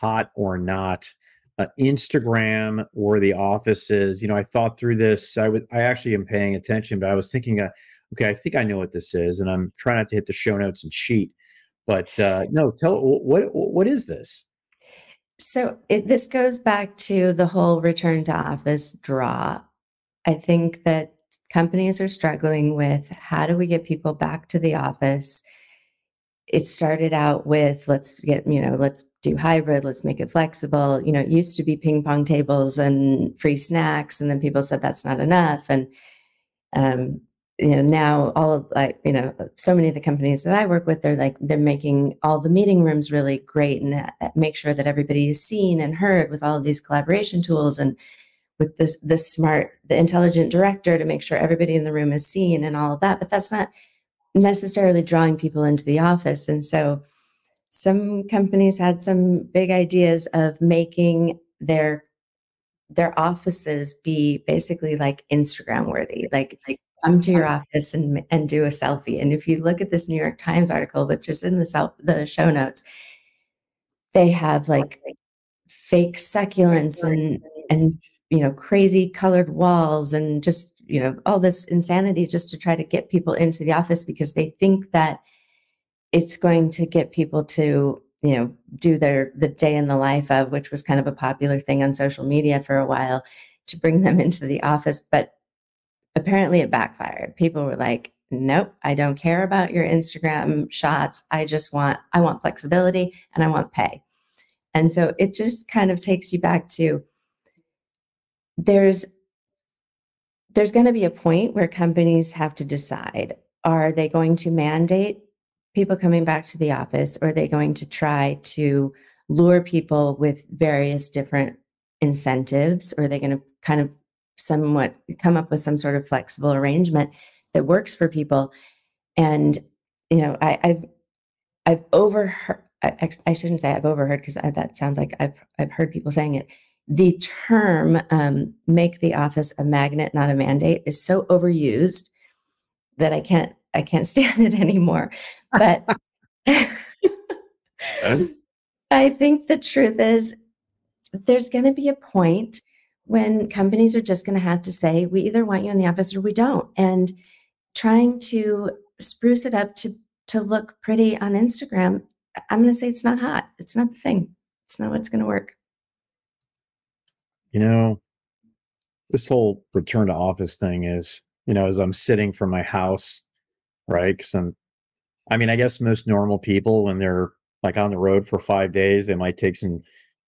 hot or not, Instagram or the offices. I thought through this. I actually am paying attention, but I was thinking, okay, I think I know what this is, and I'm trying not to hit the show notes and cheat. But no, what is this? So this goes back to the whole return to office draw. I think that companies are struggling with how do we get people back to the office. It started out with let's do hybrid, let's make it flexible. It used to be ping pong tables and free snacks, and then people said that's not enough. And um, now all of so many of the companies that I work with, they're making all the meeting rooms really great and make sure that everybody is seen and heard with all of these collaboration tools and with the intelligent director to make sure everybody in the room is seen and all of that. But that's not necessarily drawing people into the office. And so some companies had some big ideas of making their offices be basically like Instagram worthy, like come to your office and do a selfie. And if you look at this New York Times article, which is in the show notes, they have like fake succulents and crazy colored walls and just all this insanity just to try to get people into the office because they think that it's going to get people to do the day in the life of, which was kind of a popular thing on social media for a while, to bring them into the office. But apparently it backfired. People were like, nope, I don't care about your Instagram shots. I want flexibility and I want pay. And so it just kind of takes you back to there's going to be a point where companies have to decide, are they going to mandate people coming back to the office, or are they going to try to lure people with various different incentives, or are they going to kind of somewhat come up with some sort of flexible arrangement that works for people? And I've overheard. I shouldn't say I've overheard because that sounds like I've heard people saying it. The term "make the office a magnet, not a mandate" is so overused that I can't stand it anymore. But I think the truth is there's going to be a point when companies are just going to have to say, we either want you in the office or we don't. And trying to spruce it up to look pretty on Instagram, I'm going to say it's not hot. It's not the thing. It's not what's going to work. You know, this whole return to office thing is, as I'm sitting from my house, right? Because I guess most normal people, when they're like on the road for 5 days, they might take some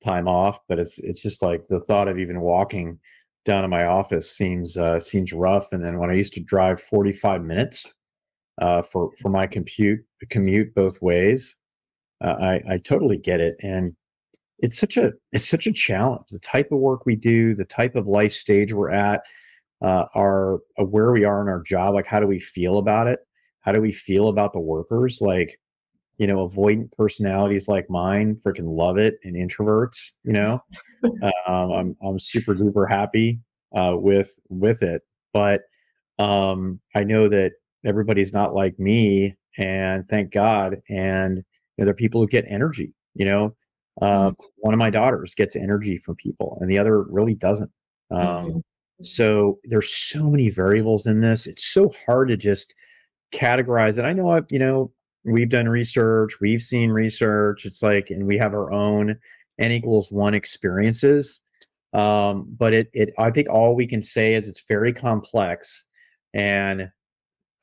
time off, but it's just like the thought of even walking down to my office seems rough. And then when I used to drive 45 minutes for my commute both ways, I totally get it. And it's such a challenge. The type of work we do, the type of life stage we're at, our where we are in our job. Like, how do we feel about it? How do we feel about the workers? Like, avoidant personalities like mine freaking love it, and introverts. I'm super duper happy with it, but I know that everybody's not like me, and thank God. And there are people who get energy. One of my daughters gets energy from people, and the other really doesn't. Mhm. So there's so many variables in this. It's so hard to just categorize it. I know we've done research, we've seen research. It's like, and we have our own N=1 experiences. But I think all we can say is it's very complex, and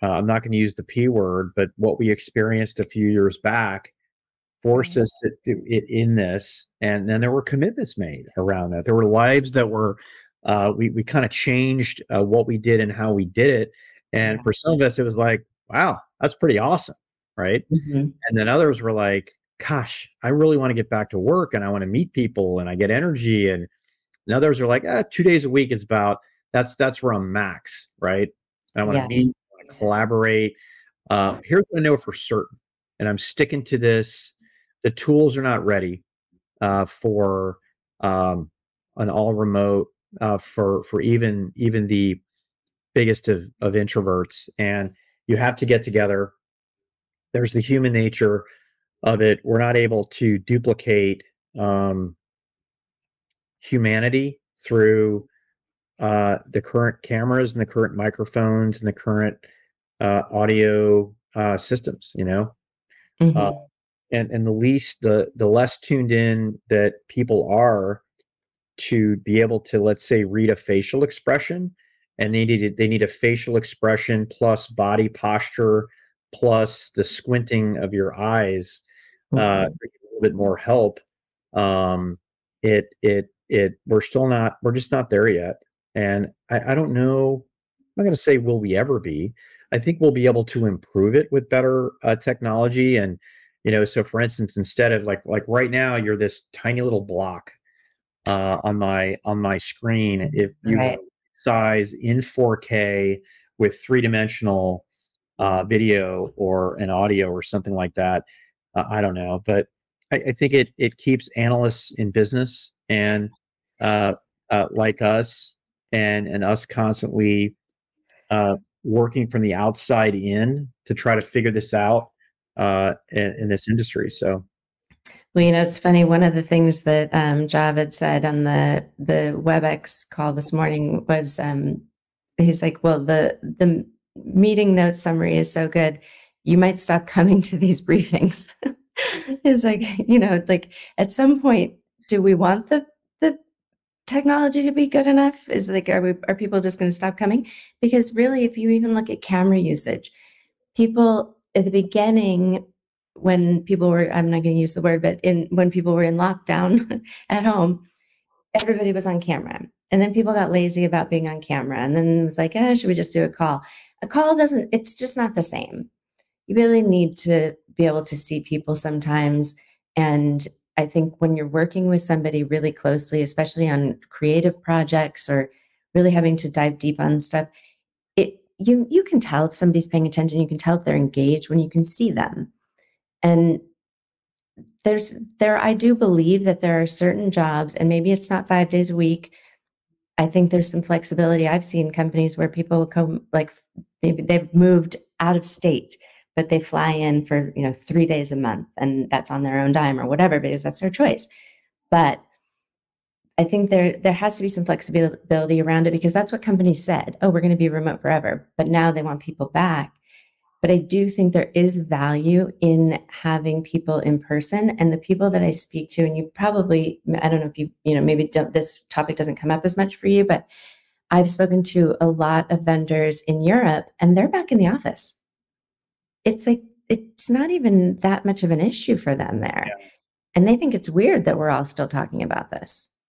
I'm not going to use the P word, but what we experienced a few years back forced Right. us to do it in this. And then there were commitments made around that. There were lives that were, we kind of changed what we did and how we did it. And Yeah. for some of us, it was like, wow, that's pretty awesome. Right. Mhm. And then others were like, gosh, I really want to get back to work, and I want to meet people, and I get energy. And others are like, 2 days a week is about, that's where I'm max. Right. And I want to Yeah. meet, I want to collaborate. Here's what I know for certain, and I'm sticking to this: the tools are not ready for an all remote, for even the biggest of introverts. And you have to get together. There's the human nature of it. We're not able to duplicate um, humanity through the current cameras and the current microphones and the current audio systems, uh, Hmm. and the less tuned in that people are to be able to, let's say, read a facial expression, and they need a facial expression plus body posture plus the squinting of your eyes, Hmm. to get a little bit more help. um we're just not there yet. And I don't know, I'm not going to say will we ever be. I think we'll be able to improve it with better technology. And so for instance, instead of like right now you're this tiny little block on my screen. If you were Right. size in 4K with three-dimensional video or an audio or something like that, I don't know, but I think it keeps analysts in business, and uh, like us, and us constantly uh, working from the outside in to try to figure this out in this industry. So Well, it's funny. One of the things that Javed said on the WebEx call this morning was he's like, "Well, the meeting note summary is so good, you might stop coming to these briefings." It's like, like at some point, do we want the technology to be good enough? Is like, are people just going to stop coming? Because really, if you even look at camera usage, people at the beginning, when people were, I'm not going to use the word, but when people were in lockdown at home, everybody was on camera. And then people got lazy about being on camera. And then it was like, should we just do a call? A call doesn't, it's just not the same. You really need to be able to see people sometimes. And I think when you're working with somebody really closely, especially on creative projects or really having to dive deep on stuff, you can tell if somebody's paying attention. You can tell if they're engaged when you can see them. And I do believe that there are certain jobs, and maybe it's not 5 days a week. I think there's some flexibility. I've seen companies where people come, like maybe they've moved out of state, but they fly in for 3 days a month, and that's on their own dime or whatever, because that's their choice. But I think there has to be some flexibility around it, because that's what companies said. Oh, we're going to be remote forever, but now they want people back. But I do think there is value in having people in person. And the people that I speak to, and you probably, I don't know if maybe this topic doesn't come up as much for you, but I've spoken to a lot of vendors in Europe, and they're back in the office. It's like, it's not even that much of an issue for them there. yeah. And they think it's weird that we're all still talking about this.